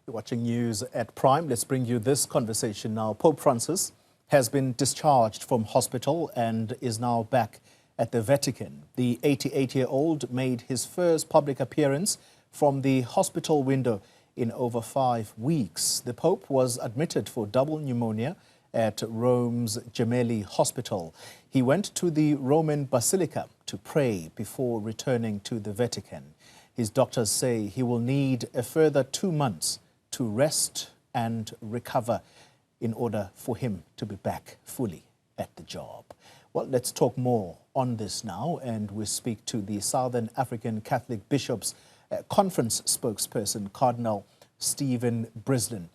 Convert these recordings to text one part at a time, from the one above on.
You're watching news at Prime. Let's bring you this conversation now. Pope Francis has been discharged from hospital and is now back at the Vatican. The 88-year-old made his first public appearance from the hospital window in over 5 weeks. The Pope was admitted for double pneumonia at Rome's Gemelli hospital. He went to the Roman Basilica to pray before returning to the Vatican. His doctors say he will need a further 2 months to rest and recover in order for him to be back fully at the job. Well, let's talk more on this now, and we speak to the Southern African Catholic Bishops Conference spokesperson, Cardinal Stephen Brislin.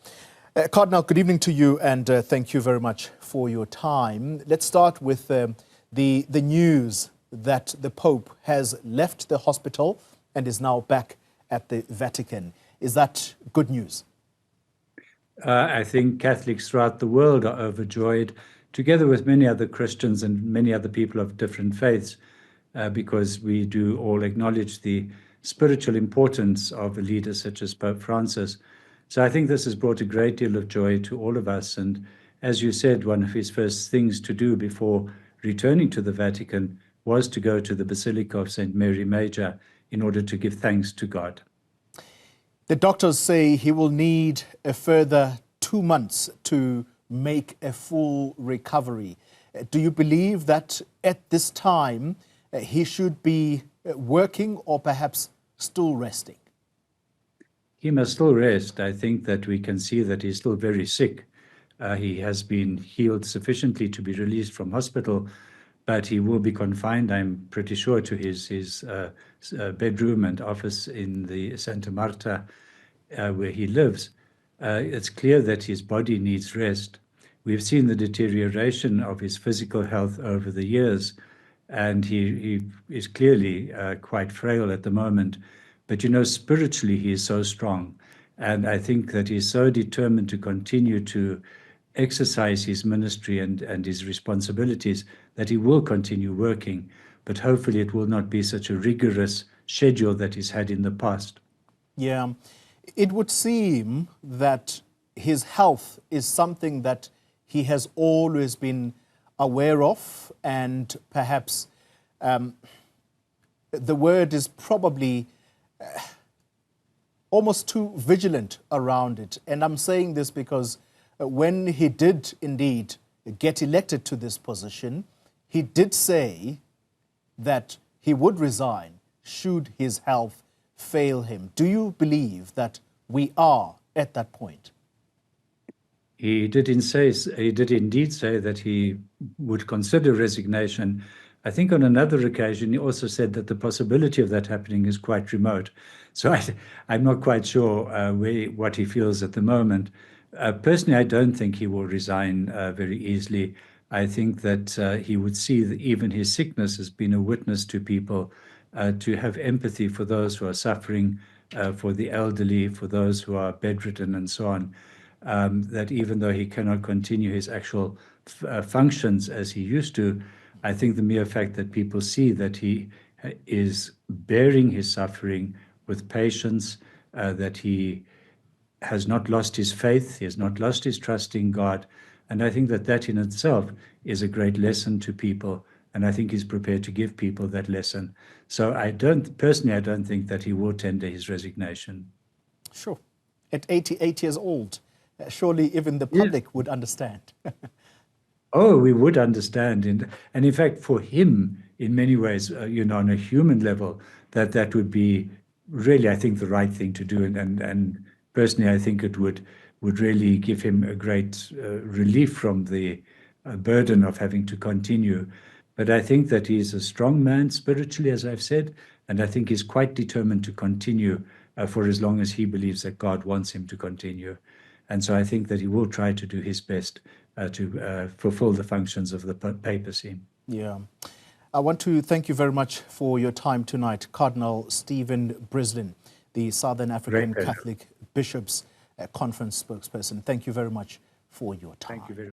Cardinal, good evening to you, and thank you very much for your time. Let's start with the news that the Pope has left the hospital and is now back at the Vatican. Is that good news? I think Catholics throughout the world are overjoyed, together with many other Christians and many other people of different faiths, because we do all acknowledge the spiritual importance of a leader such as Pope Francis. So I think this has brought a great deal of joy to all of us. And as you said, one of his first things to do before returning to the Vatican was to go to the Basilica of St. Mary Major in order to give thanks to God. The doctors say he will need a further 2 months to make a full recovery. Do you believe that at this time he should be working or perhaps still resting? He must still rest. I think that we can see that he's still very sick. He has been healed sufficiently to be released from hospital, but he will be confined, I'm pretty sure, to his bedroom and office in the Santa Marta, where he lives. It's clear that his body needs rest. We've seen the deterioration of his physical health over the years, and he is clearly quite frail at the moment. But, you know, spiritually, he is so strong. And I think that he's so determined to continue to exercise his ministry and his responsibilities that he will continue working. But hopefully it will not be such a rigorous schedule that he's had in the past. Yeah, it would seem that his health is something that he has always been aware of, and perhaps the word is probably almost too vigilant around it. And I'm saying this because when he did indeed get elected to this position, he did say that he would resign should his health fail him. Do you believe that we are at that point? He did indeed say that he would consider resignation. I think on another occasion, he also said that the possibility of that happening is quite remote. So I'm not quite sure what he feels at the moment. Personally, I don't think he will resign very easily. I think that he would see that even his sickness has been a witness to people, to have empathy for those who are suffering, for the elderly, for those who are bedridden and so on, that even though he cannot continue his actual functions as he used to, I think the mere fact that people see that he is bearing his suffering with patience, that he has not lost his faith, he has not lost his trust in God. And I think that that in itself is a great lesson to people. And I think he's prepared to give people that lesson. So I don't think that he will tender his resignation. Sure. At 88 years old, surely even the public would understand. Oh, we would understand. And in fact, for him, in many ways, you know, on a human level, that would be really, I think, the right thing to do. And personally, I think it would really give him a great relief from the burden of having to continue. But I think that he's a strong man spiritually, as I've said, and I think he's quite determined to continue for as long as he believes that God wants him to continue. And so I think that he will try to do his best to fulfill the functions of the papacy. Yeah. I want to thank you very much for your time tonight, Cardinal Stephen Brislin, the Southern African Catholic Bishops Conference spokesperson. Thank you very much for your time. Thank you very much.